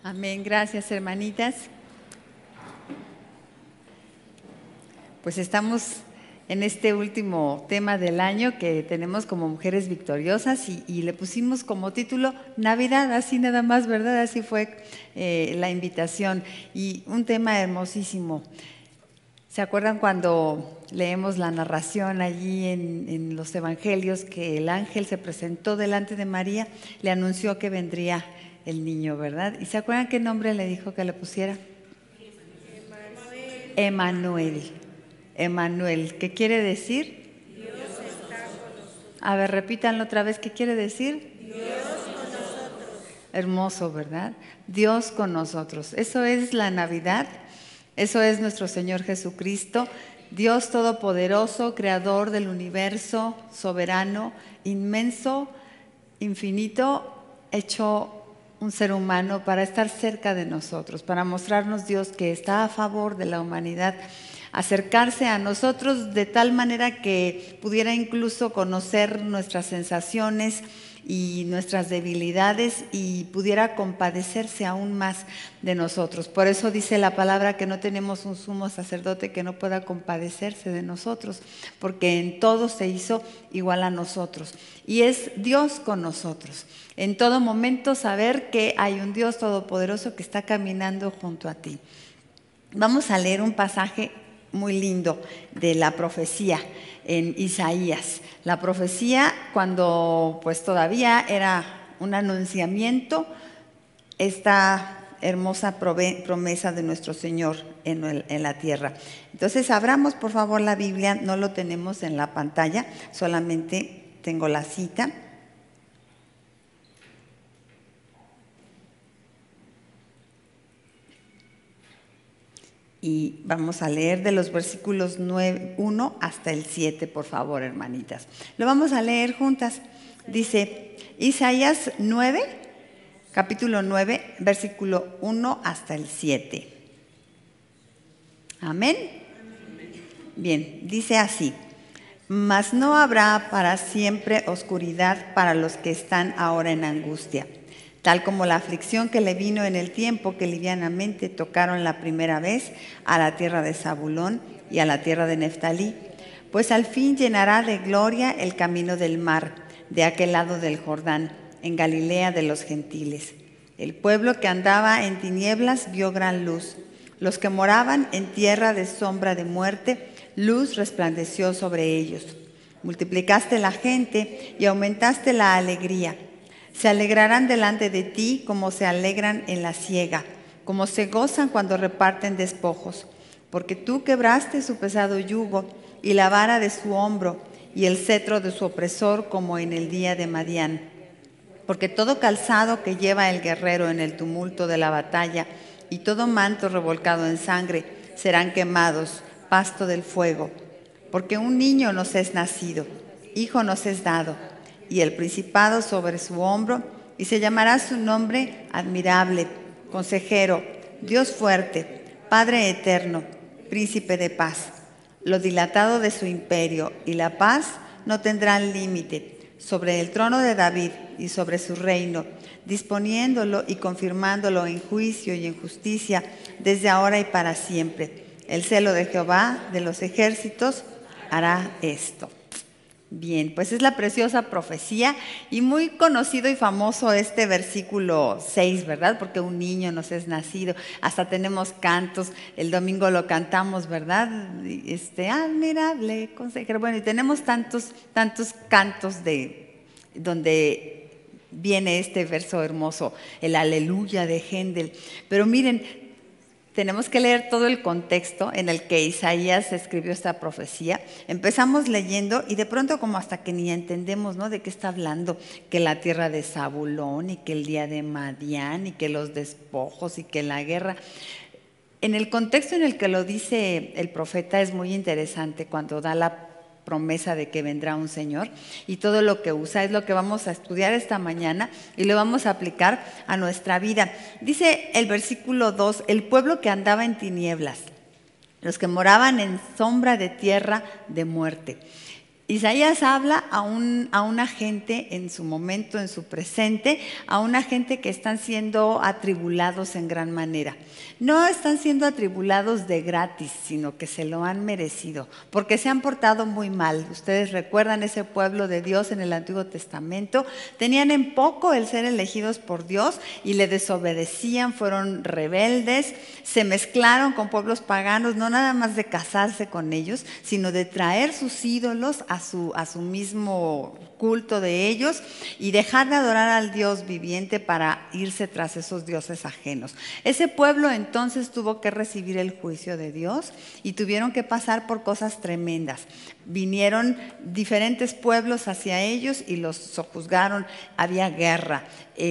Amén, gracias hermanitas. Pues estamos en este último tema del año que tenemos como Mujeres Victoriosas y le pusimos como título Navidad, así nada más, ¿verdad? Así fue la invitación y un tema hermosísimo. ¿Se acuerdan cuando leemos la narración allí en los evangelios que el ángel se presentó delante de María, le anunció que vendría el niño, ¿verdad? ¿Y se acuerdan qué nombre le dijo que le pusiera? Emanuel. Emanuel, ¿qué quiere decir? Dios está con nosotros. A ver, repítanlo otra vez, ¿qué quiere decir? Dios con nosotros. Hermoso, ¿verdad? Dios con nosotros. Eso es la Navidad, eso es nuestro Señor Jesucristo, Dios todopoderoso, creador del universo, soberano, inmenso, infinito, hecho un ser humano para estar cerca de nosotros, para mostrarnos Dios que está a favor de la humanidad, acercarse a nosotros de tal manera que pudiera incluso conocer nuestras sensaciones y nuestras debilidades y pudiera compadecerse aún más de nosotros. Por eso dice la palabra que no tenemos un sumo sacerdote que no pueda compadecerse de nosotros, porque en todo se hizo igual a nosotros. Y es Dios con nosotros. En todo momento saber que hay un Dios todopoderoso que está caminando junto a ti. Vamos a leer un pasaje muy lindo de la profecía en Isaías. La profecía cuando pues todavía era un anunciamiento, esta hermosa promesa de nuestro Señor en la tierra. Entonces abramos por favor la Biblia, no lo tenemos en la pantalla, solamente tengo la cita. Y vamos a leer de los versículos 1 hasta el 7, por favor, hermanitas. Lo vamos a leer juntas. Dice Isaías 9, capítulo 9, versículo 1 hasta el 7. Amén. Bien, dice así. Mas no habrá para siempre oscuridad para los que están ahora en angustia. Tal como la aflicción que le vino en el tiempo que livianamente tocaron la primera vez a la tierra de Zabulón y a la tierra de Neftalí, pues al fin llenará de gloria el camino del mar, de aquel lado del Jordán, en Galilea de los gentiles. El pueblo que andaba en tinieblas vio gran luz. Los que moraban en tierra de sombra de muerte, luz resplandeció sobre ellos. Multiplicaste la gente y aumentaste la alegría. Se alegrarán delante de ti como se alegran en la siega, como se gozan cuando reparten despojos. Porque tú quebraste su pesado yugo y la vara de su hombro y el cetro de su opresor como en el día de Madián. Porque todo calzado que lleva el guerrero en el tumulto de la batalla y todo manto revolcado en sangre serán quemados, pasto del fuego. Porque un niño nos es nacido, hijo nos es dado, y el principado sobre su hombro, y se llamará su nombre admirable, consejero, Dios fuerte, Padre eterno, príncipe de paz. Lo dilatado de su imperio y la paz no tendrán límite sobre el trono de David y sobre su reino, disponiéndolo y confirmándolo en juicio y en justicia desde ahora y para siempre. El celo de Jehová de los ejércitos hará esto. Bien, pues es la preciosa profecía y muy conocido y famoso este versículo 6, ¿verdad? Porque un niño nos es nacido, hasta tenemos cantos, el domingo lo cantamos, ¿verdad? Admirable consejero, bueno, y tenemos tantos cantos de donde viene este verso hermoso, el aleluya de Händel. Pero miren, tenemos que leer todo el contexto en el que Isaías escribió esta profecía. Empezamos leyendo y de pronto como hasta que ni entendemos, ¿no?, de qué está hablando, que la tierra de Zabulón y que el día de Madián y que los despojos y que la guerra. En el contexto en el que lo dice el profeta es muy interesante cuando da la promesa de que vendrá un Señor y todo lo que usa es lo que vamos a estudiar esta mañana y lo vamos a aplicar a nuestra vida. Dice el versículo 2, el pueblo que andaba en tinieblas, los que moraban en sombra de tierra de muerte. Isaías habla a una gente en su momento, en su presente, a una gente que están siendo atribulados en gran manera. No están siendo atribulados de gratis, sino que se lo han merecido, porque se han portado muy mal. Ustedes recuerdan ese pueblo de Dios en el Antiguo Testamento, tenían en poco el ser elegidos por Dios y le desobedecían, fueron rebeldes, se mezclaron con pueblos paganos, no nada más de casarse con ellos, sino de traer sus ídolos a su mismo culto de ellos y dejar de adorar al Dios viviente para irse tras esos dioses ajenos. Ese pueblo entonces tuvo que recibir el juicio de Dios y tuvieron que pasar por cosas tremendas. Vinieron diferentes pueblos hacia ellos y los sojuzgaron, había guerra.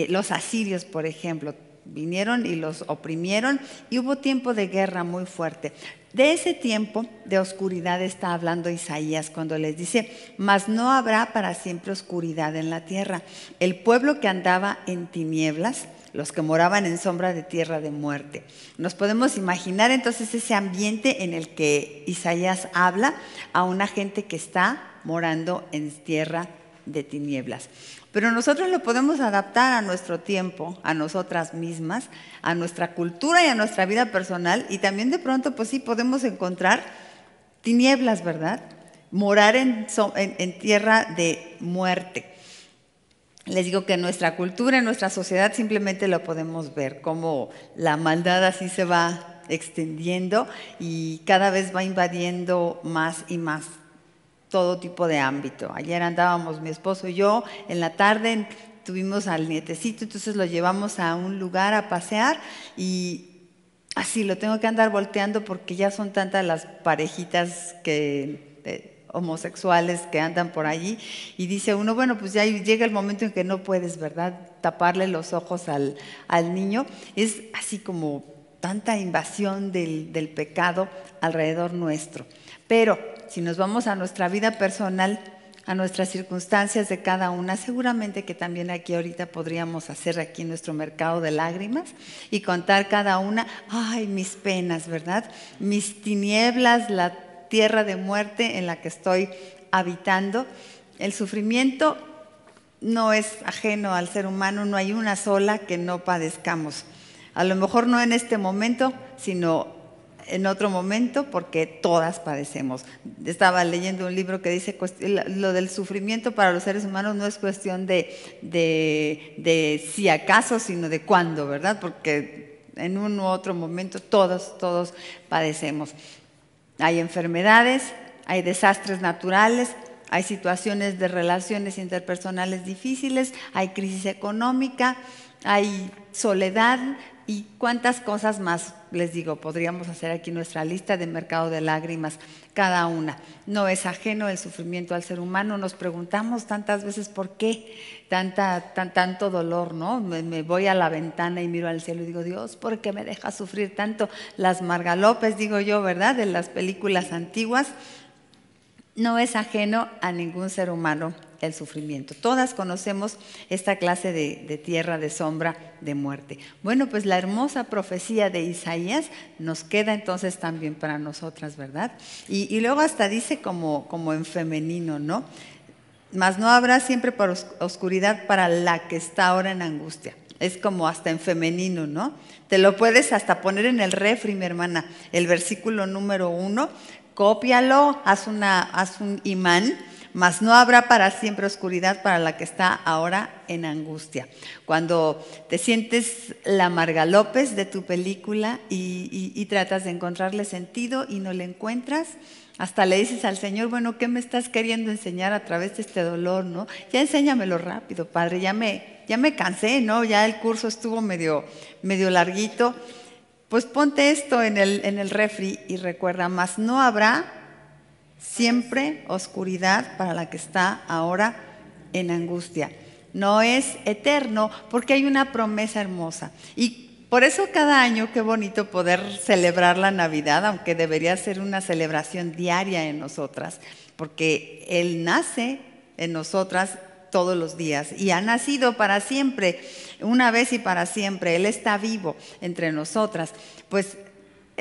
Los asirios, por ejemplo, vinieron y los oprimieron y hubo tiempo de guerra muy fuerte. De ese tiempo de oscuridad está hablando Isaías cuando les dice: mas no habrá para siempre oscuridad en la tierra. El pueblo que andaba en tinieblas, los que moraban en sombra de tierra de muerte. Nos podemos imaginar entonces ese ambiente en el que Isaías habla a una gente que está morando en tierra de tinieblas. Pero nosotros lo podemos adaptar a nuestro tiempo, a nosotras mismas, a nuestra cultura y a nuestra vida personal, y también de pronto pues sí podemos encontrar tinieblas, ¿verdad? Morar en tierra de muerte. Les digo que en nuestra cultura, en nuestra sociedad simplemente lo podemos ver, como la maldad así se va extendiendo y cada vez va invadiendo más y más todo tipo de ámbito. Ayer andábamos mi esposo y yo, en la tarde tuvimos al nietecito, entonces lo llevamos a un lugar a pasear y así lo tengo que andar volteando porque ya son tantas las parejitas homosexuales que andan por allí y dice uno, bueno, pues ya llega el momento en que no puedes, ¿verdad?, taparle los ojos al niño. Es así como tanta invasión del pecado alrededor nuestro. Pero si nos vamos a nuestra vida personal, a nuestras circunstancias de cada una, seguramente que también aquí ahorita podríamos hacer aquí nuestro mercado de lágrimas y contar cada una, ay, mis penas, ¿verdad? Mis tinieblas, la tierra de muerte en la que estoy habitando. El sufrimiento no es ajeno al ser humano, no hay una sola que no padezcamos. A lo mejor no en este momento, sino en otro momento, porque todas padecemos. Estaba leyendo un libro que dice lo del sufrimiento para los seres humanos no es cuestión de si acaso, sino de cuándo, ¿verdad? Porque en un u otro momento todos padecemos. Hay enfermedades, hay desastres naturales, hay situaciones de relaciones interpersonales difíciles, hay crisis económica, hay soledad y cuántas cosas más, les digo, podríamos hacer aquí nuestra lista de mercado de lágrimas, cada una. No es ajeno el sufrimiento al ser humano. Nos preguntamos tantas veces por qué tanto dolor, ¿no? Me voy a la ventana y miro al cielo y digo, Dios, ¿por qué me dejas sufrir tanto? Las Margalopes, digo yo, ¿verdad?, de las películas antiguas. No es ajeno a ningún ser humano el sufrimiento. Todas conocemos esta clase de tierra de sombra de muerte. Bueno, pues la hermosa profecía de Isaías nos queda entonces también para nosotras, ¿verdad? Y luego hasta dice como en femenino, ¿no? Mas no habrá siempre oscuridad para la que está ahora en angustia. Es como hasta en femenino, ¿no? Te lo puedes hasta poner en el refri, mi hermana. El versículo número 1, cópialo, haz un imán. Mas no habrá para siempre oscuridad para la que está ahora en angustia. Cuando te sientes la Margalopes de tu película y tratas de encontrarle sentido y no le encuentras, hasta le dices al Señor, bueno, ¿qué me estás queriendo enseñar a través de este dolor, no? Ya enséñamelo rápido, Padre, ya me cansé, ¿no? Ya el curso estuvo medio larguito. Pues ponte esto en el refri y recuerda, mas no habrá siempre oscuridad para la que está ahora en angustia. No es eterno porque hay una promesa hermosa. Y por eso cada año, qué bonito poder celebrar la Navidad, aunque debería ser una celebración diaria en nosotras, porque Él nace en nosotras todos los días y ha nacido para siempre, una vez y para siempre. Él está vivo entre nosotras. Pues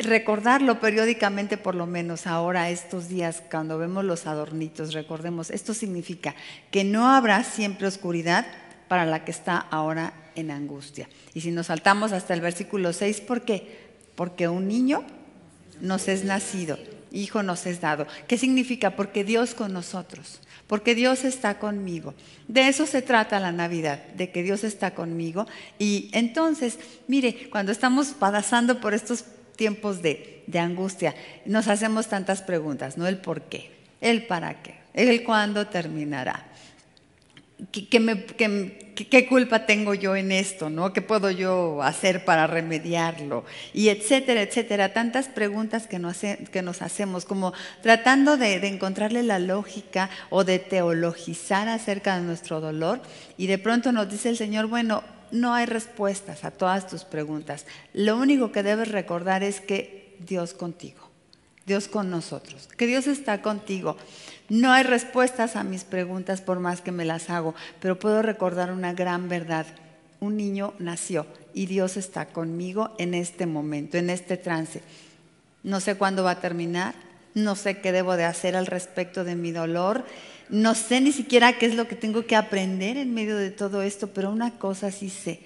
recordarlo periódicamente, por lo menos ahora, estos días, cuando vemos los adornitos, recordemos, esto significa que no habrá siempre oscuridad para la que está ahora en angustia. Y si nos saltamos hasta el versículo 6, ¿por qué? Porque un niño nos es nacido, hijo nos es dado. ¿Qué significa? Porque Dios con nosotros, porque Dios está conmigo. De eso se trata la Navidad, de que Dios está conmigo. Y entonces, mire, cuando estamos pasando por estos tiempos de angustia, nos hacemos tantas preguntas, ¿no? El por qué, el para qué, el cuándo terminará. ¿Qué culpa tengo yo en esto, ¿no? ¿Qué puedo yo hacer para remediarlo? Y etcétera, etcétera. Tantas preguntas que nos hacemos, como tratando de encontrarle la lógica o de teologizar acerca de nuestro dolor. Y de pronto nos dice el Señor, bueno, no hay respuestas a todas tus preguntas. Lo único que debes recordar es que Dios contigo, Dios con nosotros, que Dios está contigo. No hay respuestas a mis preguntas por más que me las hago, pero puedo recordar una gran verdad. Un niño nació y Dios está conmigo en este momento, en este trance. No sé cuándo va a terminar, no sé qué debo de hacer al respecto de mi dolor, no sé ni siquiera qué es lo que tengo que aprender en medio de todo esto, pero una cosa sí sé,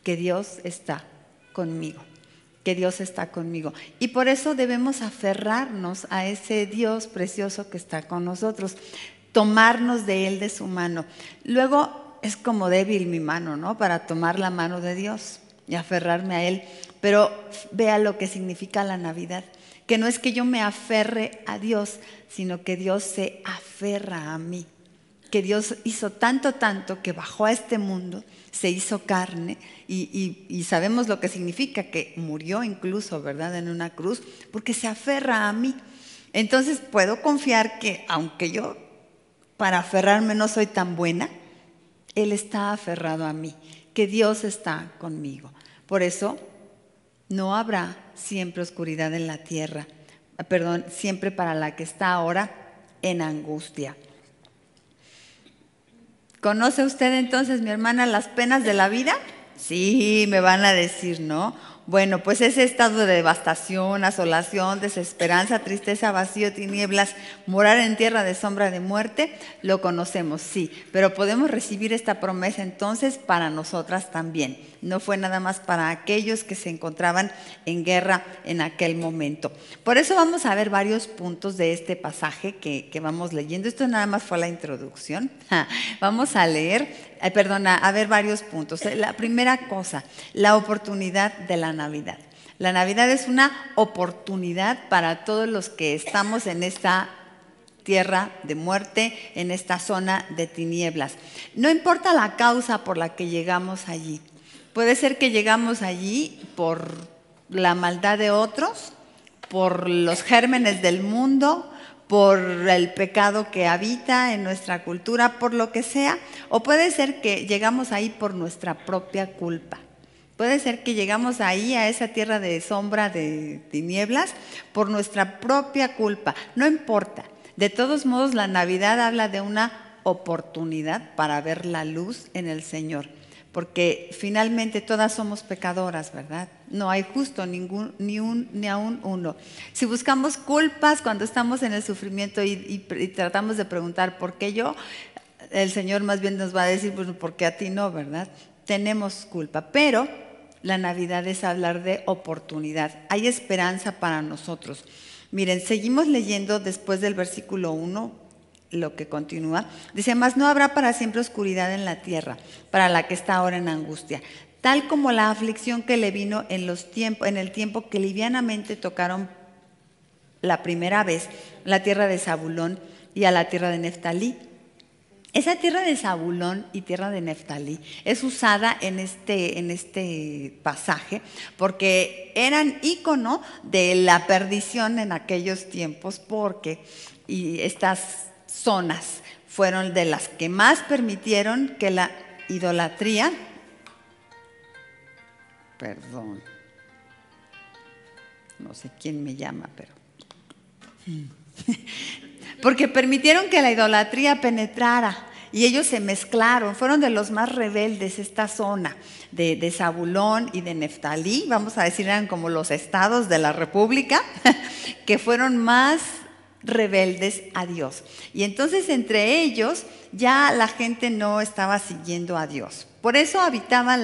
que Dios está conmigo. Que Dios está conmigo. Y por eso debemos aferrarnos a ese Dios precioso que está con nosotros, tomarnos de Él, de su mano. Luego es como débil mi mano, ¿no? Para tomar la mano de Dios y aferrarme a Él. Pero vea lo que significa la Navidad, que no es que yo me aferre a Dios, sino que Dios se aferra a mí. Que Dios hizo tanto que bajó a este mundo, se hizo carne y sabemos lo que significa, que murió incluso, ¿verdad?, en una cruz, porque se aferra a mí. Entonces puedo confiar que aunque yo para aferrarme no soy tan buena, Él está aferrado a mí, que Dios está conmigo. Por eso no habrá siempre oscuridad en la tierra, siempre para la que está ahora en angustia. ¿Conoce usted entonces, mi hermana, las penas de la vida? Sí, me van a decir, ¿no? Bueno, pues ese estado de devastación, asolación, desesperanza, tristeza, vacío, tinieblas, morar en tierra de sombra de muerte, lo conocemos, sí. Pero podemos recibir esta promesa entonces para nosotras también. No fue nada más para aquellos que se encontraban en guerra en aquel momento. Por eso vamos a ver varios puntos de este pasaje que vamos leyendo. Esto nada más fue la introducción. Vamos a leer, a ver varios puntos. La primera cosa, la oportunidad de la Navidad. La Navidad es una oportunidad para todos los que estamos en esta tierra de muerte, en esta zona de tinieblas. No importa la causa por la que llegamos allí. Puede ser que llegamos allí por la maldad de otros, por los gérmenes del mundo, por el pecado que habita en nuestra cultura, por lo que sea, o puede ser que llegamos ahí por nuestra propia culpa. Puede ser que llegamos ahí a esa tierra de sombra, de tinieblas, por nuestra propia culpa. No importa. De todos modos, la Navidad habla de una oportunidad para ver la luz en el Señor. Porque finalmente todas somos pecadoras, ¿verdad? No hay justo ni aún uno. Si buscamos culpas cuando estamos en el sufrimiento y tratamos de preguntar ¿por qué yo? El Señor más bien nos va a decir, pues porque a ti no, ¿verdad? Tenemos culpa, pero la Navidad es hablar de oportunidad. Hay esperanza para nosotros. Miren, seguimos leyendo después del versículo 1. Lo que continúa, dice, mas no habrá para siempre oscuridad en la tierra, para la que está ahora en angustia, tal como la aflicción que le vino en el tiempo que livianamente tocaron la primera vez la tierra de Zabulón y a la tierra de Neftalí. Esa tierra de Zabulón y tierra de Neftalí es usada en este pasaje porque eran ícono de la perdición en aquellos tiempos, porque estas zonas fueron de las que más permitieron que la idolatría, no sé quién me llama, pero porque permitieron que la idolatría penetrara y ellos se mezclaron, fueron de los más rebeldes esta zona de Zabulón y de Neftalí, vamos a decir, eran como los estados de la República, que fueron más rebeldes a Dios. Y entonces entre ellos ya la gente no estaba siguiendo a Dios. Por eso habitaban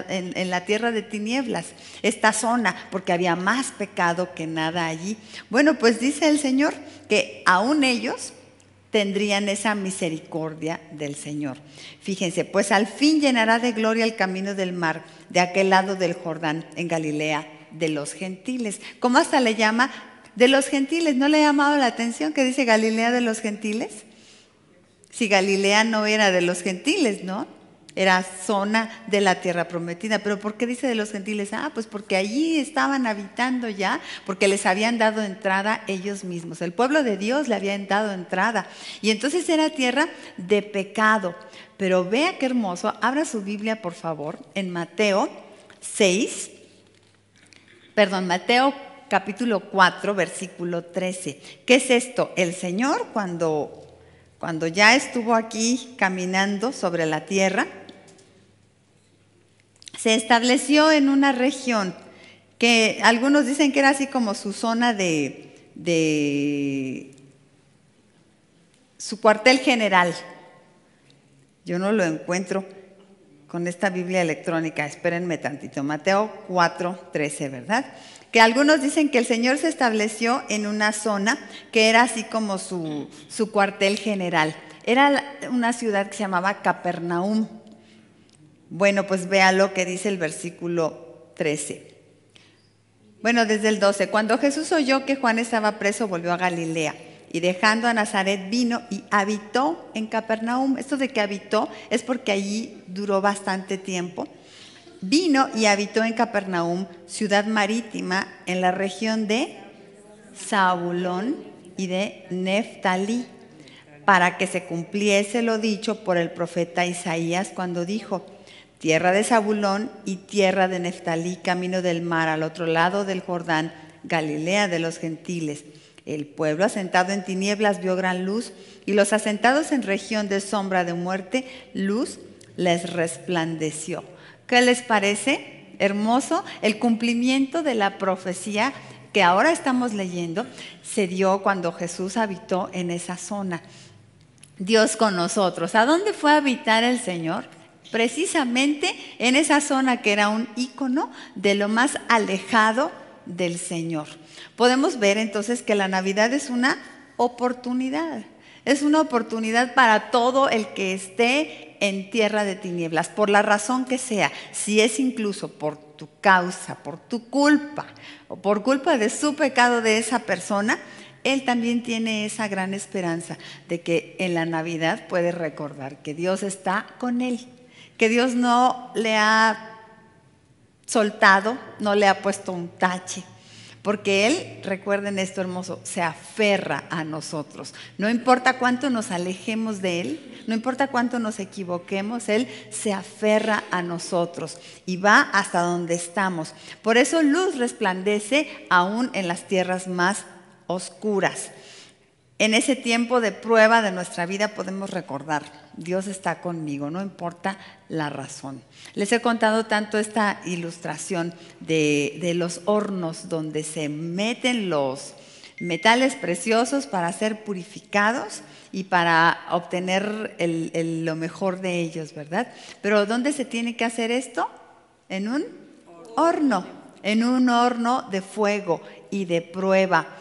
en la tierra de tinieblas, esta zona, porque había más pecado que nada allí. Bueno, pues dice el Señor que aún ellos tendrían esa misericordia del Señor. Fíjense, pues al fin llenará de gloria el camino del mar, de aquel lado del Jordán, en Galilea, de los gentiles. ¿Cómo hasta le llama? De los gentiles. ¿No le ha llamado la atención que dice Galilea de los gentiles? Si Galilea no era de los gentiles, ¿no? Era zona de la tierra prometida. ¿Pero por qué dice de los gentiles? Pues porque allí estaban habitando ya, porque les habían dado entrada ellos mismos. El pueblo de Dios le habían dado entrada. Y entonces era tierra de pecado. Pero vea qué hermoso. Abra su Biblia, por favor, en Mateo capítulo 4, versículo 13. ¿Qué es esto? El Señor cuando ya estuvo aquí caminando sobre la tierra, se estableció en una región que algunos dicen que era así como su zona de su cuartel general. Yo no lo encuentro con esta Biblia electrónica, espérenme tantito. Mateo 4, 13, ¿verdad? Que algunos dicen que el Señor se estableció en una zona que era así como su cuartel general. Era una ciudad que se llamaba Capernaum. Bueno, pues vea lo que dice el versículo 13. Bueno, desde el 12. Cuando Jesús oyó que Juan estaba preso, volvió a Galilea. Y dejando a Nazaret vino y habitó en Capernaum. Esto de que habitó es porque allí duró bastante tiempo. Vino y habitó en Capernaum, ciudad marítima, en la región de Zabulón y de Neftalí, para que se cumpliese lo dicho por el profeta Isaías cuando dijo: tierra de Zabulón y tierra de Neftalí, camino del mar, al otro lado del Jordán, Galilea de los gentiles. El pueblo asentado en tinieblas vio gran luz, y los asentados en región de sombra de muerte, luz les resplandeció. ¿Qué les parece? Hermoso. El cumplimiento de la profecía que ahora estamos leyendo se dio cuando Jesús habitó en esa zona. Dios con nosotros. ¿A dónde fue a habitar el Señor? Precisamente en esa zona que era un ícono de lo más alejado del Señor. Podemos ver entonces que la Navidad es una oportunidad. Es una oportunidad para todo el que esté en tierra de tinieblas, por la razón que sea. Si es incluso por tu causa, por tu culpa o por culpa de su pecado de esa persona, él también tiene esa gran esperanza de que en la Navidad puede recordar que Dios está con él, que Dios no le ha soltado, no le ha puesto un tache. Porque Él, recuerden esto hermoso, se aferra a nosotros. No importa cuánto nos alejemos de Él, no importa cuánto nos equivoquemos, Él se aferra a nosotros y va hasta donde estamos. Por eso luz resplandece aún en las tierras más oscuras. En ese tiempo de prueba de nuestra vida podemos recordar: Dios está conmigo, no importa la razón. Les he contado tanto esta ilustración de los hornos donde se meten los metales preciosos para ser purificados y para obtener lo mejor de ellos, ¿verdad? Pero ¿dónde se tiene que hacer esto? En un horno de fuego y de prueba.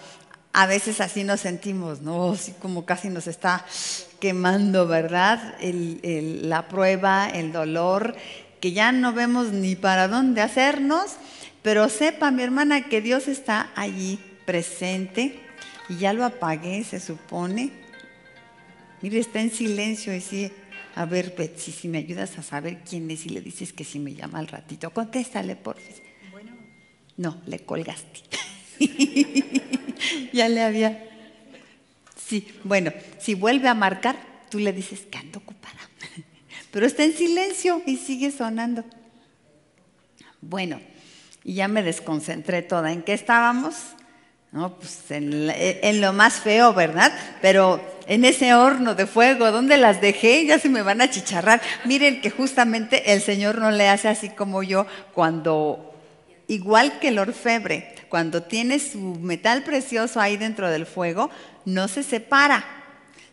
A veces así nos sentimos, ¿no? Así como casi nos está quemando, ¿verdad? La prueba, el dolor, que ya no vemos ni para dónde hacernos, pero sepa, mi hermana, que Dios está allí presente. Y ya lo apagué, se supone. Mire, está en silencio y sí. A ver, Betsy, si me ayudas a saber quién es y le dices que si me llama al ratito. Contéstale, porfis. Bueno. No, le colgaste. Ya le había. Sí, bueno, si vuelve a marcar, tú le dices que ando ocupada. Pero está en silencio y sigue sonando. Bueno, y ya me desconcentré toda. ¿En qué estábamos? No, pues en lo más feo, ¿verdad? Pero en ese horno de fuego. ¿Dónde las dejé? Ya se me van a achicharrar. Miren que justamente el Señor no le hace así como yo cuando, igual que el orfebre, cuando tiene su metal precioso ahí dentro del fuego, no se separa,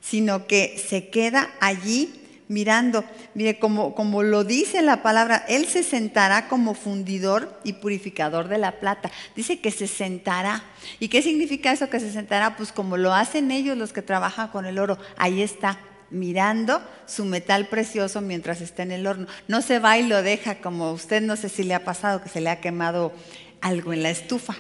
sino que se queda allí mirando. Mire, como lo dice la palabra, Él se sentará como fundidor y purificador de la plata. Dice que se sentará. ¿Y qué significa eso que se sentará? Pues como lo hacen ellos los que trabajan con el oro. Ahí está, mirando su metal precioso mientras está en el horno. No se va y lo deja, como usted, no sé si le ha pasado que se le ha quemado algo en la estufa.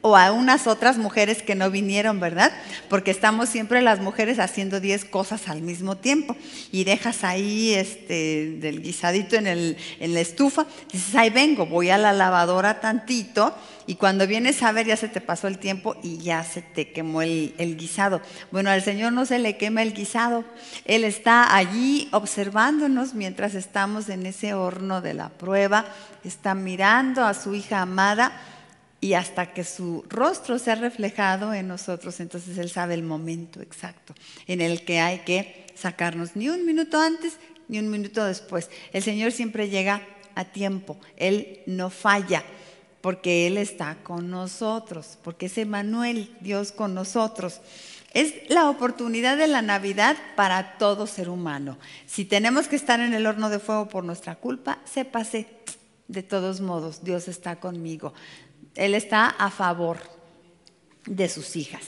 O a unas otras mujeres que no vinieron, ¿verdad? Porque estamos siempre las mujeres haciendo 10 cosas al mismo tiempo y dejas ahí del guisadito en la estufa, dices, ahí vengo, voy a la lavadora tantito, y cuando vienes a ver ya se te pasó el tiempo y ya se te quemó el guisado. Bueno, al Señor no se le quema el guisado, Él está allí observándonos mientras estamos en ese horno de la prueba, está mirando a su hija amada, y hasta que su rostro sea reflejado en nosotros, entonces Él sabe el momento exacto en el que hay que sacarnos, ni un minuto antes ni un minuto después. El Señor siempre llega a tiempo, Él no falla, porque Él está con nosotros, porque es Emmanuel, Dios con nosotros. Es la oportunidad de la Navidad para todo ser humano. Si tenemos que estar en el horno de fuego por nuestra culpa, sépase, de todos modos, Dios está conmigo. Él está a favor de sus hijas.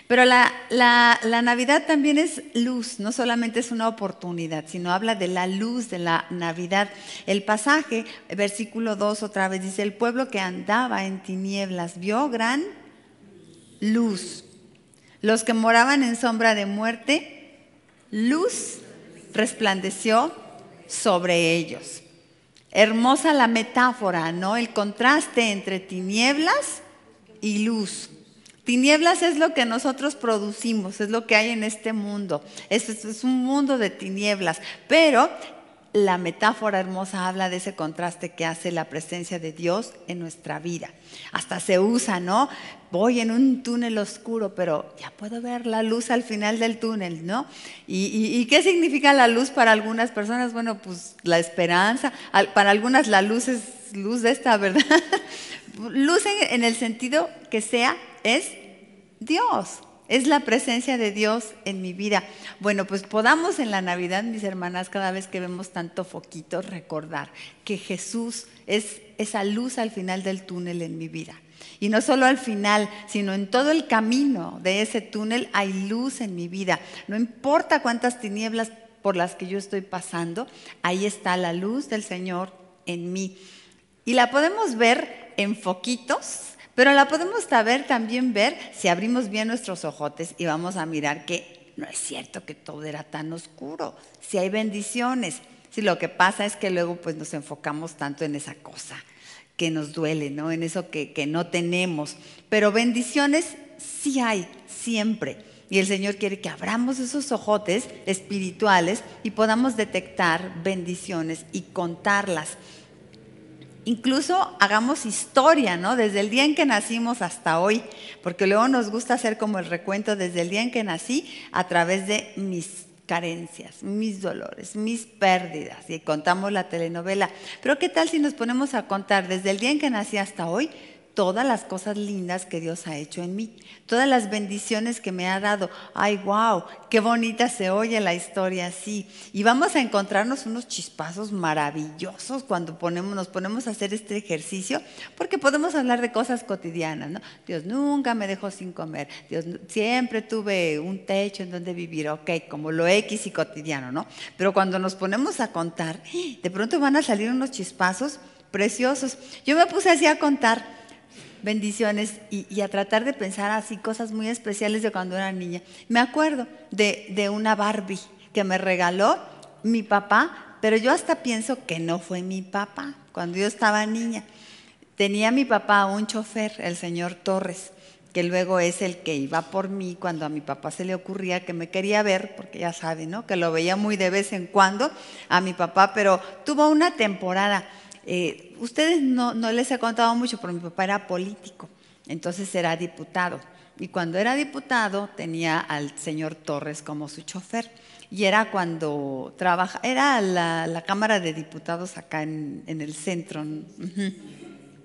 Pero la Navidad también es luz, no solamente es una oportunidad, sino habla de la luz de la Navidad. El pasaje, versículo 2 otra vez, dice, el pueblo que andaba en tinieblas vio gran luz. Los que moraban en sombra de muerte, luz resplandeció sobre ellos. Hermosa la metáfora, ¿no? El contraste entre tinieblas y luz. Tinieblas es lo que nosotros producimos, es lo que hay en este mundo. Es un mundo de tinieblas, pero la metáfora hermosa habla de ese contraste que hace la presencia de Dios en nuestra vida. Hasta se usa, ¿no? Voy en un túnel oscuro, pero ya puedo ver la luz al final del túnel, ¿no? ¿Y qué significa la luz para algunas personas? Bueno, pues la esperanza. Para algunas la luz es luz de esta, ¿verdad? Luz en el sentido que sea, es Dios. Es la presencia de Dios en mi vida. Bueno, pues podamos en la Navidad, mis hermanas, cada vez que vemos tanto foquito, recordar que Jesús es esa luz al final del túnel en mi vida. Y no solo al final, sino en todo el camino de ese túnel hay luz en mi vida. No importa cuántas tinieblas por las que yo estoy pasando, ahí está la luz del Señor en mí. Y la podemos ver en foquitos, pero la podemos también ver si abrimos bien nuestros ojotes y vamos a mirar que no es cierto que todo era tan oscuro. Si hay bendiciones. Si lo que pasa es que luego pues nos enfocamos tanto en esa cosa que nos duele, ¿no? En eso que no tenemos. Pero bendiciones sí hay, siempre. Y el Señor quiere que abramos esos ojotes espirituales y podamos detectar bendiciones y contarlas. Incluso hagamos historia, ¿no? Desde el día en que nacimos hasta hoy, porque luego nos gusta hacer como el recuento desde el día en que nací a través de mis carencias, mis dolores, mis pérdidas, y contamos la telenovela. Pero ¿qué tal si nos ponemos a contar desde el día en que nací hasta hoy todas las cosas lindas que Dios ha hecho en mí, todas las bendiciones que me ha dado? ¡Ay, wow! ¡Qué bonita se oye la historia así! Y vamos a encontrarnos unos chispazos maravillosos cuando nos ponemos a hacer este ejercicio, porque podemos hablar de cosas cotidianas, ¿no? Dios nunca me dejó sin comer, Dios siempre tuve un techo en donde vivir, ok, como lo X y cotidiano, ¿no? Pero cuando nos ponemos a contar, de pronto van a salir unos chispazos preciosos. Yo me puse así a contar bendiciones y a tratar de pensar así cosas muy especiales de cuando era niña. Me acuerdo de una Barbie que me regaló mi papá, pero yo hasta pienso que no fue mi papá cuando yo estaba niña. Tenía mi papá un chofer, el señor Torres, que luego es el que iba por mí cuando a mi papá se le ocurría que me quería ver, porque ya sabe, ¿no? Que lo veía muy de vez en cuando a mi papá, pero tuvo una temporada. Ustedes no les he contado mucho, pero mi papá era político, entonces era diputado. Y cuando era diputado tenía al señor Torres como su chofer. Y era cuando era la Cámara de Diputados acá en el centro. Ujú.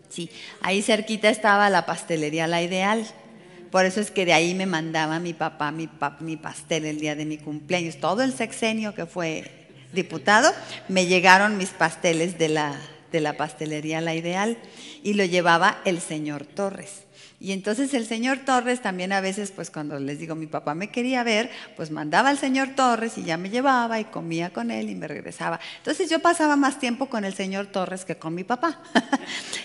Sí, ahí cerquita estaba la pastelería La Ideal. Por eso es que de ahí me mandaba mi papá mi pastel el día de mi cumpleaños. Todo el sexenio que fue diputado, me llegaron mis pasteles de la pastelería La Ideal y lo llevaba el señor Torres. Y entonces el señor Torres también a veces, pues cuando les digo mi papá me quería ver, pues mandaba al señor Torres y ya me llevaba y comía con él y me regresaba. Entonces yo pasaba más tiempo con el señor Torres que con mi papá.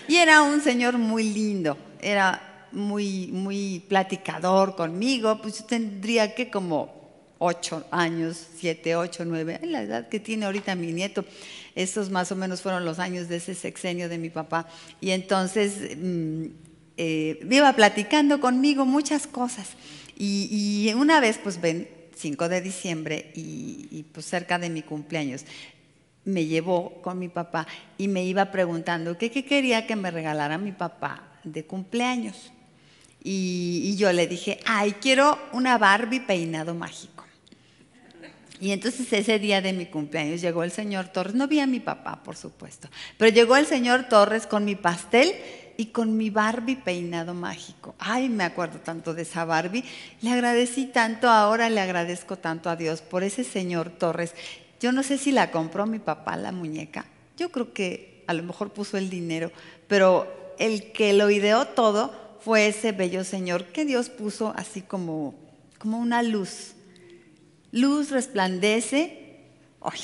Y era un señor muy lindo, era muy platicador conmigo, pues yo tendría que como 8 años, 7, 8, 9, la edad que tiene ahorita mi nieto. Esos más o menos fueron los años de ese sexenio de mi papá. Y entonces me iba platicando conmigo muchas cosas. Y una vez, pues ven, 5 de diciembre y pues cerca de mi cumpleaños, me llevó con mi papá y me iba preguntando qué quería que me regalara mi papá de cumpleaños. Y yo le dije, ay, quiero una Barbie peinado mágico. Y entonces ese día de mi cumpleaños llegó el señor Torres, no vi a mi papá, por supuesto, pero llegó el señor Torres con mi pastel y con mi Barbie peinado mágico. Ay, me acuerdo tanto de esa Barbie, le agradecí tanto, ahora le agradezco tanto a Dios por ese señor Torres. Yo no sé si la compró mi papá, la muñeca, yo creo que a lo mejor puso el dinero, pero el que lo ideó todo fue ese bello señor que Dios puso así como una luz. Luz resplandece. ¡Ay!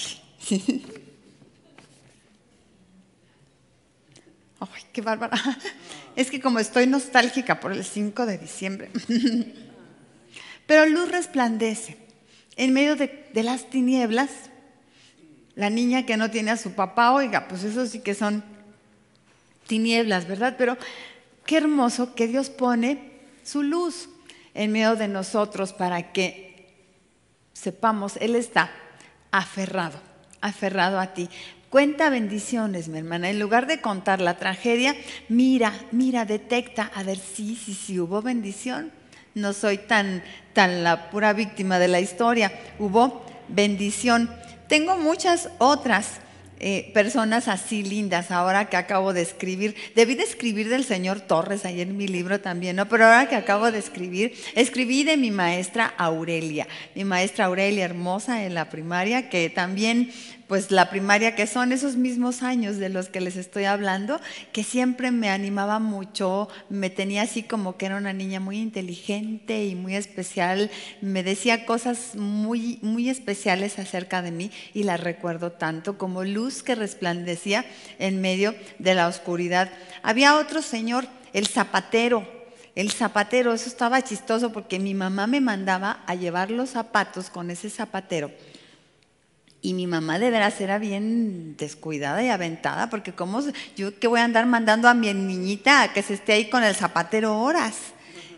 ¡Ay, qué bárbara! Es que como estoy nostálgica por el 5 de diciembre. Pero luz resplandece. En medio de las tinieblas, la niña que no tiene a su papá, oiga, pues eso sí que son tinieblas, ¿verdad? Pero qué hermoso que Dios pone su luz en medio de nosotros para que sepamos, Él está aferrado a ti. Cuenta bendiciones, mi hermana. En lugar de contar la tragedia, mira, detecta, a ver si hubo bendición. No soy tan la pura víctima de la historia. Hubo bendición. Tengo muchas otras personas así lindas ahora que acabo de escribir. Debí de escribir del señor Torres ayer en mi libro también, ¿no? Pero ahora que acabo de escribir, escribí de mi maestra Aurelia hermosa en la primaria, que también, pues la primaria, que son esos mismos años de los que les estoy hablando, que siempre me animaba mucho, me tenía así como que era una niña muy inteligente y muy especial, me decía cosas muy especiales acerca de mí y las recuerdo tanto como luz que resplandecía en medio de la oscuridad. Había otro señor, el zapatero, eso estaba chistoso porque mi mamá me mandaba a llevar los zapatos con ese zapatero. Y mi mamá de veras era bien descuidada y aventada, porque yo que voy a andar mandando a mi niñita a que se esté ahí con el zapatero horas.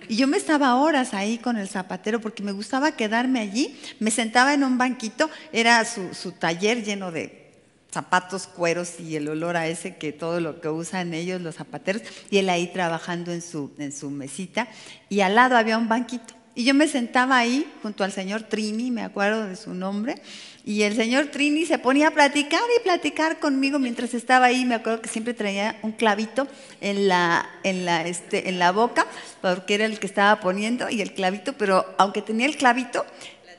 Y yo me estaba horas ahí con el zapatero porque me gustaba quedarme allí. Me sentaba en un banquito, era su taller lleno de zapatos, cueros y el olor a ese que todo lo que usan ellos los zapateros, y él ahí trabajando en su mesita, y al lado había un banquito. Y yo me sentaba ahí junto al señor Trini, me acuerdo de su nombre, y el señor Trini se ponía a platicar conmigo mientras estaba ahí. Me acuerdo que siempre traía un clavito en la boca, porque era el que estaba poniendo, y el clavito, pero aunque tenía el clavito,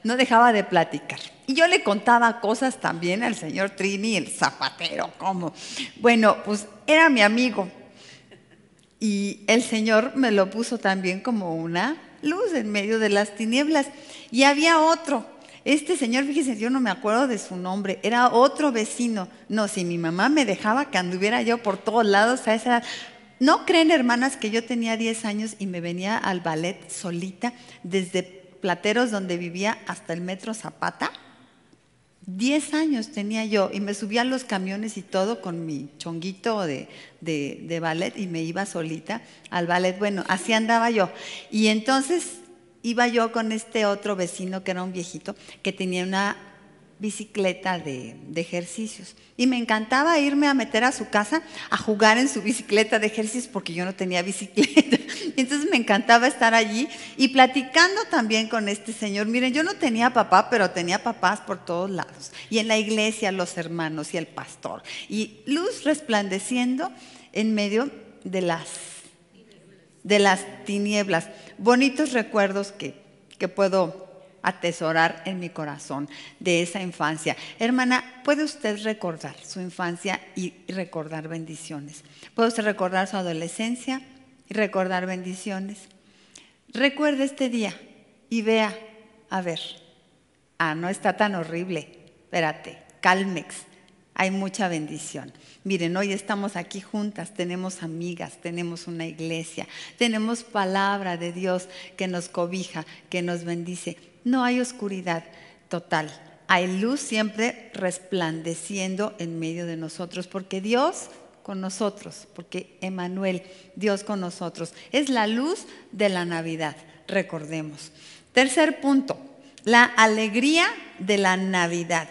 no dejaba de platicar. Y yo le contaba cosas también al señor Trini, el zapatero, ¿cómo? Bueno, pues era mi amigo. Y el Señor me lo puso también como una luz en medio de las tinieblas. Y había otro. Este señor, fíjense, yo no me acuerdo de su nombre, era otro vecino. No, si mi mamá me dejaba que anduviera yo por todos lados a esa edad. ¿No creen, hermanas, que yo tenía 10 años y me venía al ballet solita desde Plateros, donde vivía, hasta el Metro Zapata? 10 años tenía yo y me subía a los camiones y todo con mi chonguito de ballet y me iba solita al ballet. Bueno, así andaba yo. Y entonces iba yo con este otro vecino que era un viejito que tenía bicicleta de ejercicios. Y me encantaba irme a meter a su casa a jugar en su bicicleta de ejercicios porque yo no tenía bicicleta. Entonces me encantaba estar allí y platicando también con este señor. Miren, yo no tenía papá, pero tenía papás por todos lados. Y en la iglesia los hermanos y el pastor. Y luz resplandeciendo en medio de las tinieblas. Bonitos recuerdos que puedo atesorar en mi corazón de esa infancia. Hermana, ¿puede usted recordar su infancia y recordar bendiciones? ¿Puede usted recordar su adolescencia y recordar bendiciones? Recuerde este día y vea, a ver, no está tan horrible, espérate, cálmex, hay mucha bendición. Miren, hoy estamos aquí juntas, tenemos amigas, tenemos una iglesia, tenemos palabra de Dios que nos cobija, que nos bendice. No hay oscuridad total, hay luz siempre resplandeciendo en medio de nosotros, porque Dios con nosotros, porque Emmanuel, Dios con nosotros, es la luz de la Navidad, recordemos. Tercer punto, la alegría de la Navidad.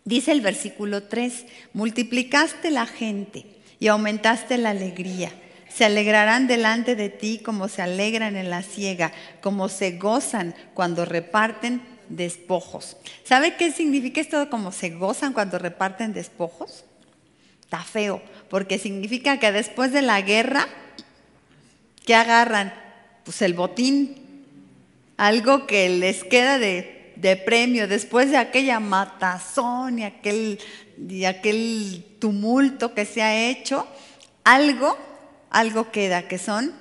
Dice el versículo 3, multiplicaste la gente y aumentaste la alegría. Se alegrarán delante de ti como se alegran en la siega, como se gozan cuando reparten despojos. ¿Sabe qué significa esto como se gozan cuando reparten despojos? Está feo, porque significa que después de la guerra, ¿qué agarran? Pues el botín, algo que les queda de premio después de aquella matazón y aquel tumulto que se ha hecho, algo queda, que son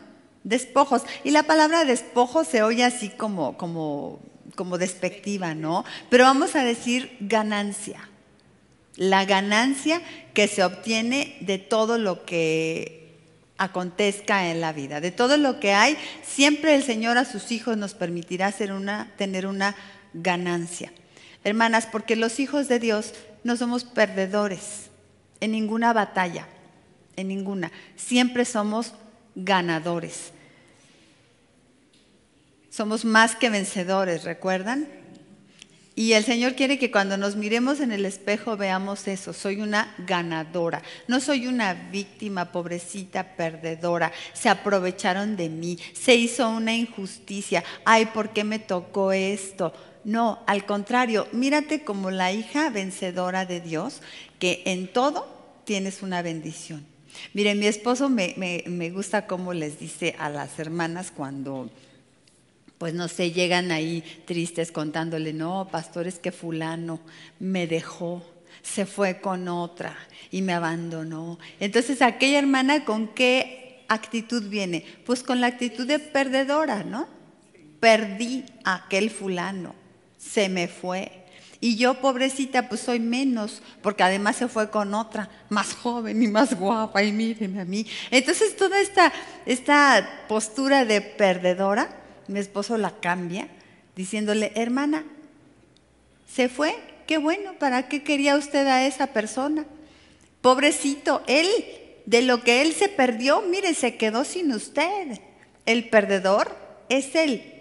despojos. Y la palabra despojo se oye así como despectiva, ¿no? Pero vamos a decir ganancia. La ganancia que se obtiene de todo lo que acontezca en la vida, de todo lo que hay, siempre el Señor a sus hijos nos permitirá tener una ganancia. Hermanas, porque los hijos de Dios no somos perdedores en ninguna batalla, en ninguna. Siempre somos ganadores. Somos más que vencedores, ¿recuerdan? Y el Señor quiere que cuando nos miremos en el espejo veamos eso, soy una ganadora, no soy una víctima, pobrecita, perdedora, se aprovecharon de mí, se hizo una injusticia, ay, ¿por qué me tocó esto? No, al contrario, mírate como la hija vencedora de Dios, que en todo tienes una bendición. Miren, mi esposo me gusta cómo les dice a las hermanas cuando pues no sé, llegan ahí tristes contándole, no, pastor, es que fulano me dejó, se fue con otra y me abandonó. Entonces aquella hermana, ¿con qué actitud viene? Pues con la actitud de perdedora, ¿no? Perdí a aquel fulano, se me fue. Y yo, pobrecita, pues soy menos, porque además se fue con otra, más joven y más guapa, y mírenme a mí. Entonces toda esta postura de perdedora, mi esposo la cambia diciéndole, hermana, ¿se fue? Qué bueno, ¿para qué quería usted a esa persona? Pobrecito, él, de lo que él se perdió, mire, se quedó sin usted. El perdedor es él.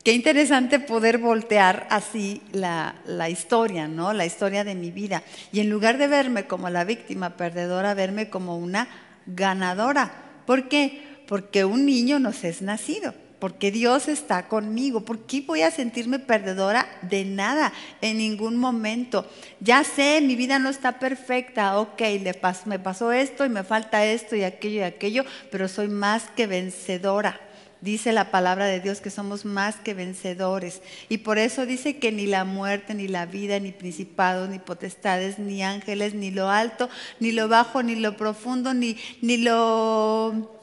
Qué interesante poder voltear así la historia, ¿no? La historia de mi vida. Y en lugar de verme como la víctima perdedora, verme como una ganadora. ¿Por qué? Porque un niño nos es nacido. Porque Dios está conmigo. ¿Por qué voy a sentirme perdedora? De nada, en ningún momento. Ya sé, mi vida no está perfecta. Ok, me pasó esto y me falta esto y aquello, pero soy más que vencedora. Dice la palabra de Dios que somos más que vencedores. Y por eso dice que ni la muerte, ni la vida, ni principados, ni potestades, ni ángeles, ni lo alto, ni lo bajo, ni lo profundo, ni lo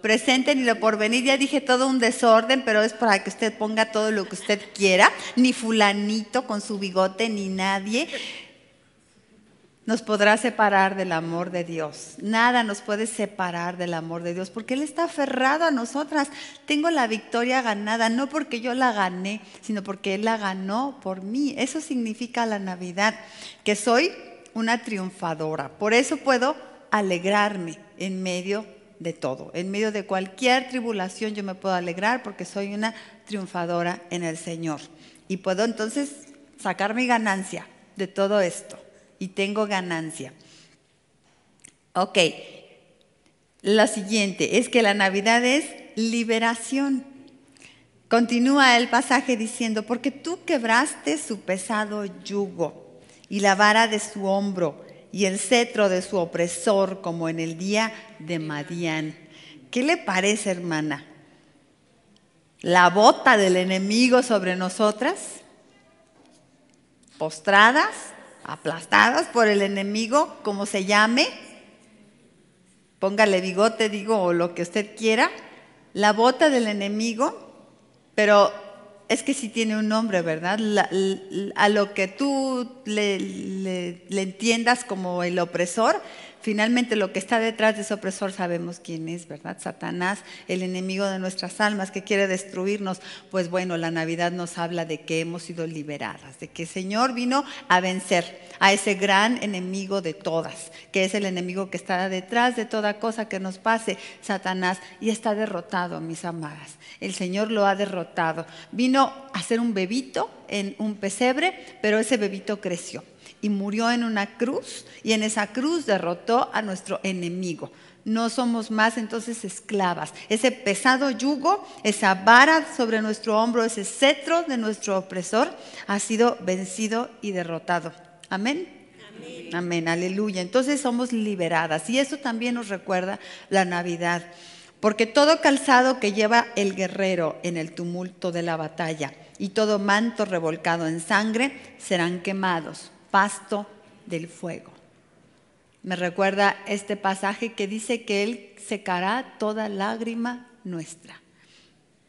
presente ni lo porvenir, ya dije todo un desorden, pero es para que usted ponga todo lo que usted quiera, ni fulanito con su bigote, ni nadie nos podrá separar del amor de Dios. Nada nos puede separar del amor de Dios, porque Él está aferrado a nosotras. Tengo la victoria ganada, no porque yo la gané, sino porque Él la ganó por mí. Eso significa la Navidad, que soy una triunfadora. Por eso puedo alegrarme en medio de todo, en medio de cualquier tribulación yo me puedo alegrar porque soy una triunfadora en el Señor y puedo entonces sacar mi ganancia de todo esto. Y tengo ganancia. Ok, lo siguiente es que la Navidad es liberación. Continúa el pasaje diciendo, porque tú quebraste su pesado yugo y la vara de su hombro y el cetro de su opresor, como en el día de Madián. ¿Qué le parece, hermana? La bota del enemigo sobre nosotras, postradas, aplastadas por el enemigo, como se llame, póngale bigote, digo, o lo que usted quiera, la bota del enemigo, pero es que sí tiene un nombre, ¿verdad? A lo que tú le entiendas como el opresor, finalmente lo que está detrás de ese opresor sabemos quién es, ¿verdad? Satanás, el enemigo de nuestras almas que quiere destruirnos. Pues bueno, la Navidad nos habla de que hemos sido liberadas, de que el Señor vino a vencer a ese gran enemigo de todas, que es el enemigo que está detrás de toda cosa que nos pase, Satanás, y está derrotado, mis amadas. El Señor lo ha derrotado. Vino a ser un bebito en un pesebre, pero ese bebito creció y murió en una cruz, y en esa cruz derrotó a nuestro enemigo. No somos más entonces esclavas. Ese pesado yugo, esa vara sobre nuestro hombro, ese cetro de nuestro opresor ha sido vencido y derrotado. Amén. Amén. Amén, aleluya. Entonces somos liberadas, y eso también nos recuerda la Navidad. Porque todo calzado que lleva el guerrero en el tumulto de la batalla y todo manto revolcado en sangre serán quemados, pasto del fuego. Me recuerda este pasaje que dice que Él secará toda lágrima nuestra.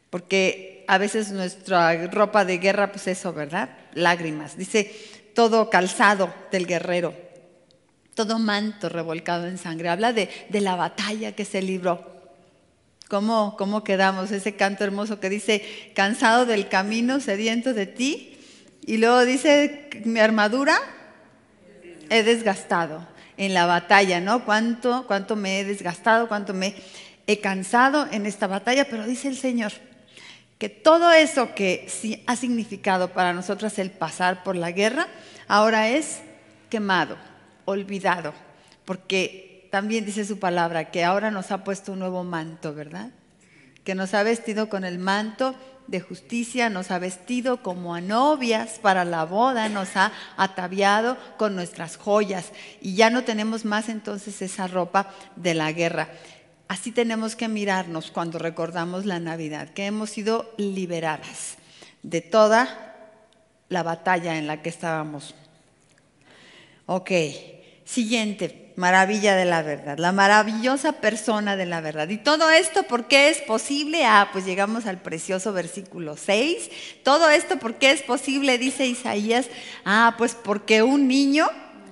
Porque a veces nuestra ropa de guerra, pues eso, ¿verdad? Lágrimas. Dice todo calzado del guerrero, todo manto revolcado en sangre. Habla de la batalla que se libró. ¿Cómo quedamos? Ese canto hermoso que dice, cansado del camino, sediento de ti. Y luego dice, mi armadura he desgastado en la batalla, ¿no? ¿Cuánto me he desgastado? ¿Cuánto me he cansado en esta batalla? Pero dice el Señor que todo eso que sí ha significado para nosotras el pasar por la guerra, ahora es quemado, olvidado, porque también dice su palabra que ahora nos ha puesto un nuevo manto, ¿verdad? Que nos ha vestido con el manto de justicia, nos ha vestido como a novias para la boda, nos ha ataviado con nuestras joyas, y ya no tenemos más entonces esa ropa de la guerra. Así tenemos que mirarnos cuando recordamos la Navidad, que hemos sido liberadas de toda la batalla en la que estábamos. Ok, siguiente, maravilla de la verdad, la maravillosa persona de la verdad. Y todo esto, ¿por qué es posible? Pues llegamos al precioso versículo 6. Todo esto, ¿por qué es posible? Dice Isaías, pues porque un niño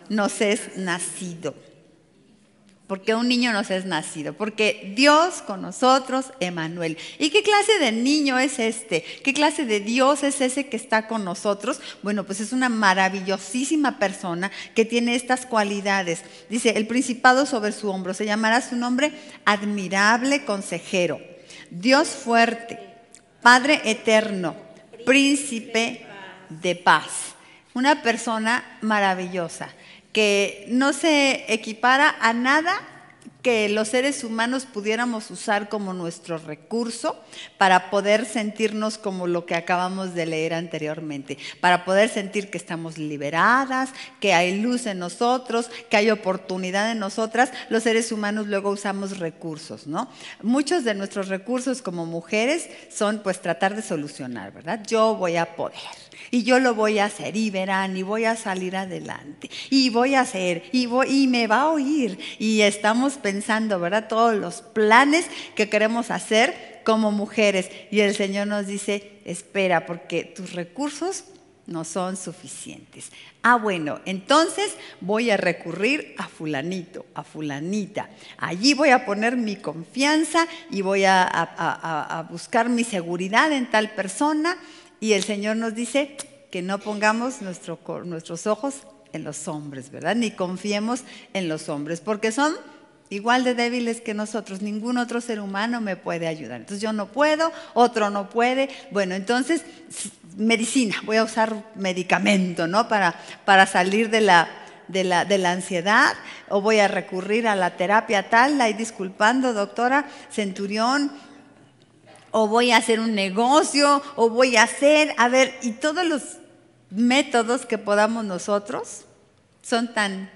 nos es nacido. Porque un niño nos es nacido, porque Dios con nosotros, Emmanuel. ¿Y qué clase de niño es este? ¿Qué clase de Dios es ese que está con nosotros? Bueno, pues es una maravillosísima persona que tiene estas cualidades. Dice, el principado sobre su hombro, se llamará su nombre admirable consejero, Dios fuerte, Padre eterno, príncipe de paz. Una persona maravillosa, que no se equipara a nada que los seres humanos pudiéramos usar como nuestro recurso para poder sentirnos como lo que acabamos de leer anteriormente, para poder sentir que estamos liberadas, que hay luz en nosotros, que hay oportunidad en nosotras. Los seres humanos luego usamos recursos, ¿no? Muchos de nuestros recursos como mujeres son pues tratar de solucionar, ¿verdad? Yo voy a poder. Y yo lo voy a hacer, y verán, y voy a salir adelante, y voy a hacer, y me va a oír. Y estamos pensando, ¿verdad? Todos los planes que queremos hacer como mujeres. Y el Señor nos dice, espera, porque tus recursos no son suficientes. Bueno, entonces voy a recurrir a fulanito, a fulanita. Allí voy a poner mi confianza y voy a buscar mi seguridad en tal persona. Y el Señor nos dice que no pongamos nuestros ojos en los hombres, ¿verdad? Ni confiemos en los hombres, porque son igual de débiles que nosotros. Ningún otro ser humano me puede ayudar. Entonces yo no puedo, otro no puede. Bueno, entonces medicina, voy a usar medicamento, ¿no? Para salir de la ansiedad, o voy a recurrir a la terapia tal, ahí disculpando, doctora Centurión, o voy a hacer un negocio, o voy a hacer, y todos los métodos que podamos nosotros son tan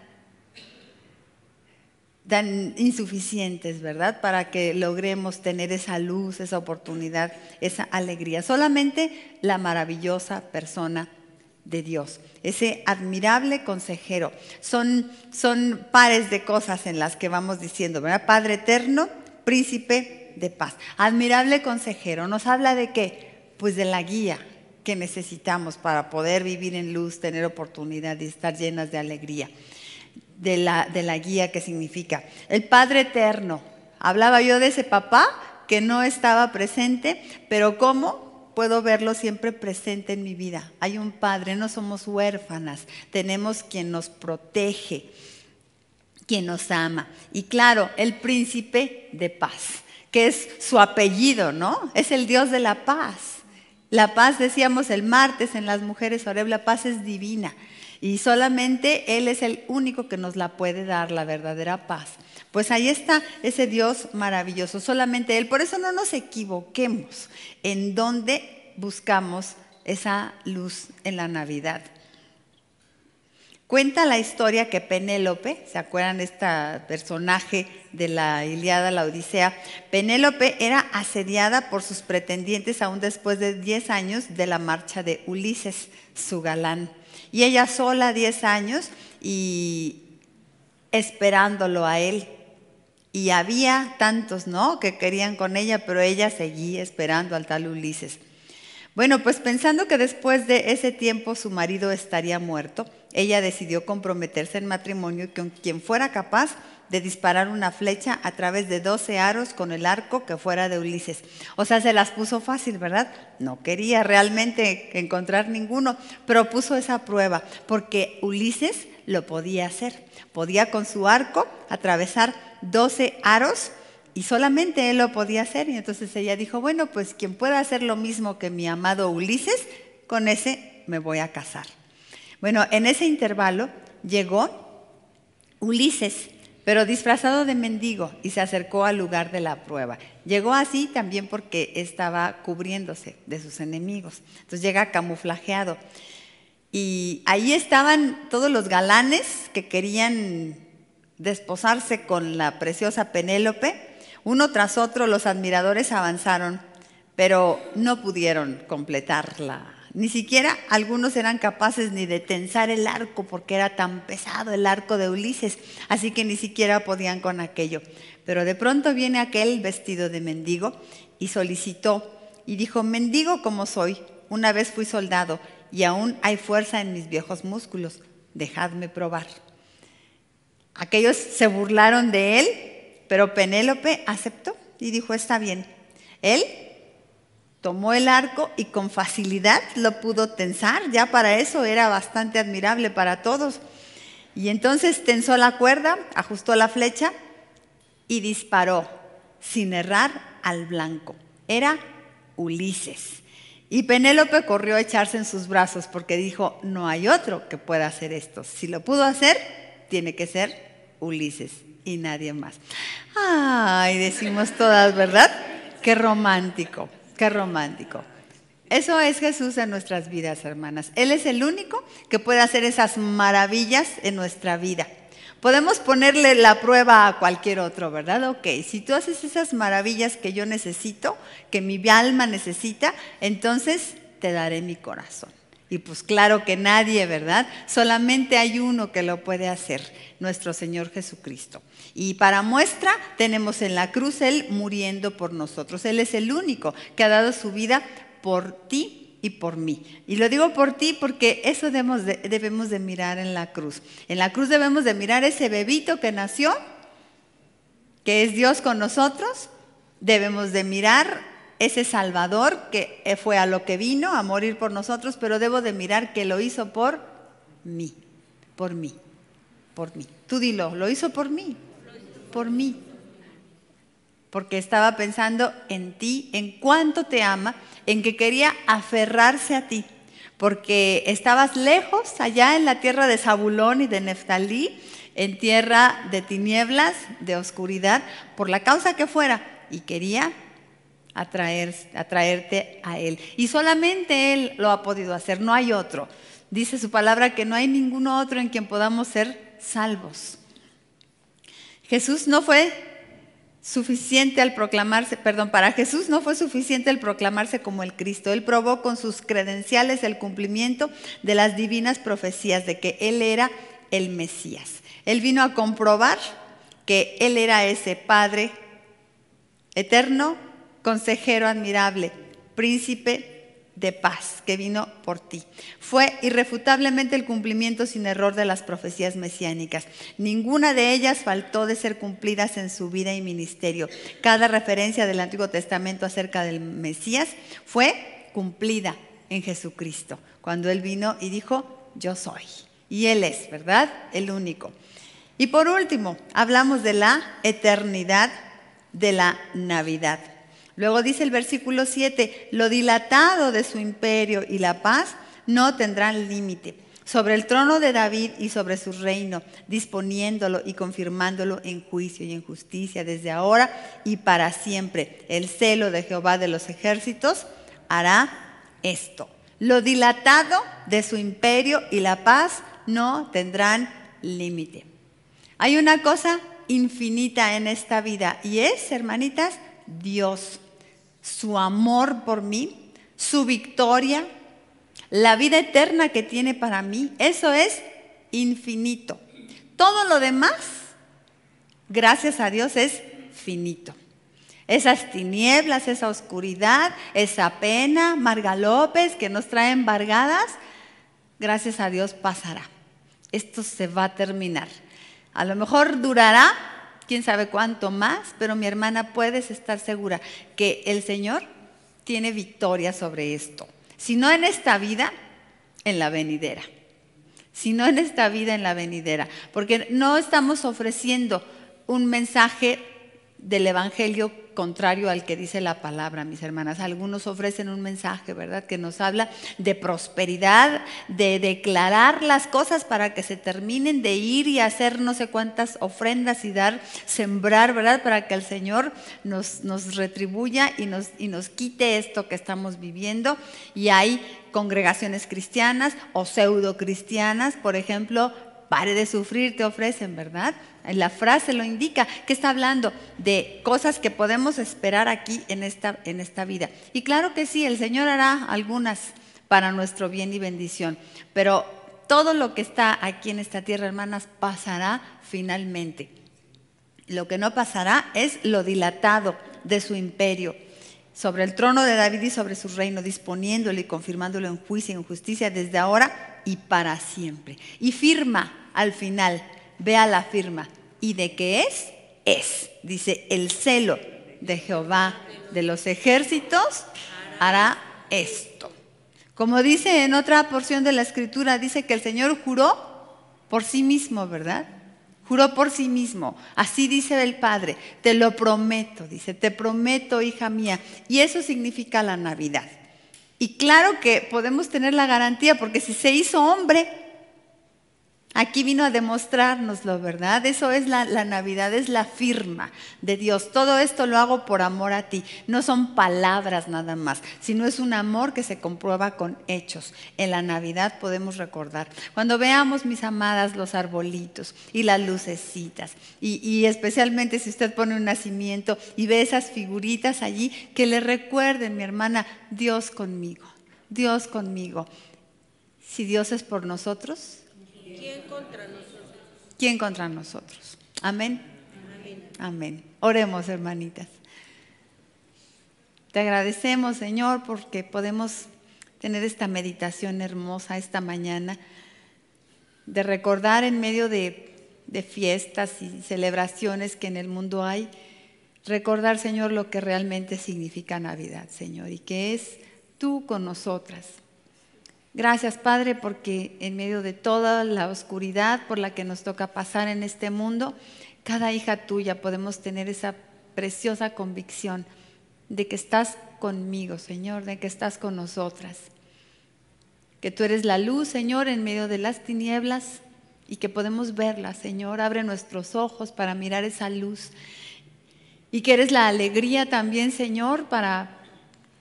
insuficientes, ¿verdad? Para que logremos tener esa luz, esa oportunidad, esa alegría. Solamente la maravillosa persona de Dios, ese admirable consejero. Son pares de cosas en las que vamos diciendo, ¿verdad? Padre eterno, príncipe de paz. Admirable consejero, ¿nos habla de qué? Pues de la guía que necesitamos para poder vivir en luz, tener oportunidad y estar llenas de alegría. De la guía que significa. El Padre eterno. Hablaba yo de ese papá que no estaba presente, pero ¿cómo puedo verlo siempre presente en mi vida? Hay un Padre, no somos huérfanas, tenemos quien nos protege, quien nos ama. Y claro, el príncipe de paz, que es su apellido, ¿no? Es el Dios de la paz. La paz, decíamos el martes en las mujeres Oreb, la paz es divina. Y solamente Él es el único que nos la puede dar, la verdadera paz. Pues ahí está ese Dios maravilloso, solamente Él. Por eso no nos equivoquemos en dónde buscamos esa luz en la Navidad. Cuenta la historia que Penélope, ¿se acuerdan de este personaje de la Ilíada, la Odisea? Penélope era asediada por sus pretendientes aún después de 10 años de la marcha de Ulises, su galán. Y ella sola 10 años y esperándolo a él. Y había tantos, ¿no?, que querían con ella, pero ella seguía esperando al tal Ulises. Bueno, pues pensando que después de ese tiempo su marido estaría muerto, ella decidió comprometerse en matrimonio con quien fuera capaz de disparar una flecha a través de 12 aros con el arco que fuera de Ulises. O sea, se las puso fácil, ¿verdad? No quería realmente encontrar ninguno, pero puso esa prueba, porque Ulises lo podía hacer. Podía con su arco atravesar 12 aros y solamente él lo podía hacer. Y entonces ella dijo, bueno, pues quien pueda hacer lo mismo que mi amado Ulises, con ese me voy a casar. Bueno, en ese intervalo llegó Ulises, pero disfrazado de mendigo, y se acercó al lugar de la prueba. Llegó así también porque estaba cubriéndose de sus enemigos. Entonces llega camuflajeado. Y ahí estaban todos los galanes que querían desposarse con la preciosa Penélope. Uno tras otro los admiradores avanzaron, pero no pudieron completarla. Ni siquiera algunos eran capaces ni de tensar el arco porque era tan pesado el arco de Ulises, así que ni siquiera podían con aquello. Pero de pronto viene aquel vestido de mendigo y solicitó y dijo, mendigo como soy, una vez fui soldado y aún hay fuerza en mis viejos músculos, dejadme probar. Aquellos se burlaron de él, pero Penélope aceptó y dijo, está bien. Él tomó el arco y con facilidad lo pudo tensar, ya para eso era bastante admirable para todos. Y entonces tensó la cuerda, ajustó la flecha y disparó sin errar al blanco. Era Ulises. Y Penélope corrió a echarse en sus brazos porque dijo, no hay otro que pueda hacer esto. Si lo pudo hacer, tiene que ser Ulises y nadie más. Ay, decimos todas, ¿verdad? Qué romántico. Qué romántico. Eso es Jesús en nuestras vidas, hermanas. Él es el único que puede hacer esas maravillas en nuestra vida. Podemos ponerle la prueba a cualquier otro, ¿verdad? Ok, si tú haces esas maravillas que yo necesito, que mi alma necesita, entonces te daré mi corazón. Y pues claro que nadie, ¿verdad? Solamente hay uno que lo puede hacer, nuestro Señor Jesucristo. Y para muestra tenemos en la cruz Él muriendo por nosotros. Él es el único que ha dado su vida por ti y por mí. Y lo digo por ti porque eso debemos de mirar en la cruz. En la cruz debemos de mirar ese bebito que nació, que es Dios con nosotros. Debemos de mirar ese Salvador que fue a lo que vino, a morir por nosotros, pero debo de mirar que lo hizo por mí, por mí, por mí. Tú dilo, lo hizo por mí, por mí, porque estaba pensando en ti, en cuánto te ama, en que quería aferrarse a ti, porque estabas lejos, allá en la tierra de Zabulón y de Neftalí, en tierra de tinieblas, de oscuridad, por la causa que fuera, y quería atraerte a Él. Y solamente Él lo ha podido hacer, no hay otro. Dice su palabra que no hay ningún otro en quien podamos ser salvos. Jesús no fue suficiente al proclamarse, para Jesús no fue suficiente el proclamarse como el Cristo. Él probó con sus credenciales el cumplimiento de las divinas profecías de que Él era el Mesías. Él vino a comprobar que Él era ese Padre eterno, consejero admirable, príncipe de paz que vino por ti. Fue irrefutablemente el cumplimiento sin error de las profecías mesiánicas. Ninguna de ellas faltó de ser cumplidas en su vida y ministerio. Cada referencia del Antiguo Testamento acerca del Mesías fue cumplida en Jesucristo, cuando Él vino y dijo, yo soy. Y Él es, ¿verdad? El único. Y por último, hablamos de la eternidad de la Navidad. Luego dice el versículo 7, lo dilatado de su imperio y la paz no tendrán límite sobre el trono de David y sobre su reino, disponiéndolo y confirmándolo en juicio y en justicia desde ahora y para siempre. El celo de Jehová de los ejércitos hará esto. Lo dilatado de su imperio y la paz no tendrán límite. Hay una cosa infinita en esta vida y es, hermanitas, Dios. Su amor por mí, su victoria, la vida eterna que tiene para mí, eso es infinito. Todo lo demás, gracias a Dios, es finito. Esas tinieblas, esa oscuridad, esa pena, Marga López, que nos trae embargadas, gracias a Dios pasará. Esto se va a terminar. A lo mejor durará quién sabe cuánto más, pero mi hermana, puedes estar segura que el Señor tiene victoria sobre esto. Si no en esta vida, en la venidera. Si no en esta vida, en la venidera. Porque no estamos ofreciendo un mensaje del Evangelio contrario al que dice la palabra, mis hermanas. Algunos ofrecen un mensaje, ¿verdad?, que nos habla de prosperidad, de declarar las cosas para que se terminen, de ir y hacer no sé cuántas ofrendas y dar, sembrar, ¿verdad?, para que el Señor nos retribuya y nos quite esto que estamos viviendo. Y hay congregaciones cristianas o pseudo cristianas, por ejemplo, pare de sufrir, te ofrecen, ¿verdad? La frase lo indica, que está hablando de cosas que podemos esperar aquí en esta vida. Y claro que sí, el Señor hará algunas para nuestro bien y bendición, pero todo lo que está aquí en esta tierra, hermanas, pasará finalmente. Lo que no pasará es lo dilatado de su imperio sobre el trono de David y sobre su reino, disponiéndolo y confirmándolo en juicio y en justicia desde ahora y para siempre. Y firma al final, vea la firma. ¿Y de qué es? Es, dice, el celo de Jehová de los ejércitos hará esto. Como dice en otra porción de la Escritura, dice que el Señor juró por sí mismo, ¿verdad? Juró por sí mismo. Así dice el Padre, te lo prometo, dice, te prometo, hija mía. Y eso significa la Navidad. Y claro que podemos tener la garantía, porque si se hizo hombre, aquí vino a demostrárnoslo, ¿verdad? Eso es la Navidad, es la firma de Dios. Todo esto lo hago por amor a ti. No son palabras nada más, sino es un amor que se comprueba con hechos. En la Navidad podemos recordar. Cuando veamos, mis amadas, los arbolitos y las lucecitas, y especialmente si usted pone un nacimiento y ve esas figuritas allí, que le recuerden, mi hermana, Dios conmigo, Dios conmigo. Si Dios es por nosotros, ¿quién contra nosotros? ¿quién contra nosotros? Amén. Amén. Amén. Oremos, hermanitas. Te agradecemos, Señor, porque podemos tener esta meditación hermosa esta mañana, de recordar en medio de fiestas y celebraciones que en el mundo hay, recordar, Señor, lo que realmente significa Navidad, Señor, y que es tú con nosotras. Gracias, Padre, porque en medio de toda la oscuridad por la que nos toca pasar en este mundo, cada hija tuya podemos tener esa preciosa convicción de que estás conmigo, Señor, de que estás con nosotras. Que tú eres la luz, Señor, en medio de las tinieblas y que podemos verla, Señor. Abre nuestros ojos para mirar esa luz. Y que eres la alegría también, Señor, para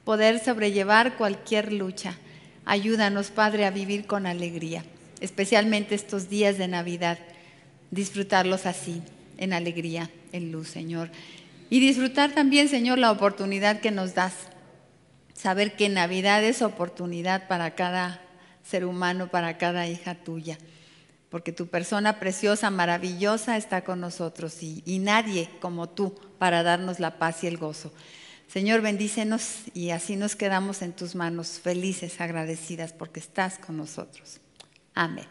poder sobrellevar cualquier lucha. Ayúdanos, Padre, a vivir con alegría, especialmente estos días de Navidad. Disfrutarlos así, en alegría, en luz, Señor. Y disfrutar también, Señor, la oportunidad que nos das. Saber que Navidad es oportunidad para cada ser humano, para cada hija tuya. Porque tu persona preciosa, maravillosa está con nosotros y nadie como tú para darnos la paz y el gozo. Señor, bendícenos y así nos quedamos en tus manos, felices, agradecidas porque estás con nosotros. Amén.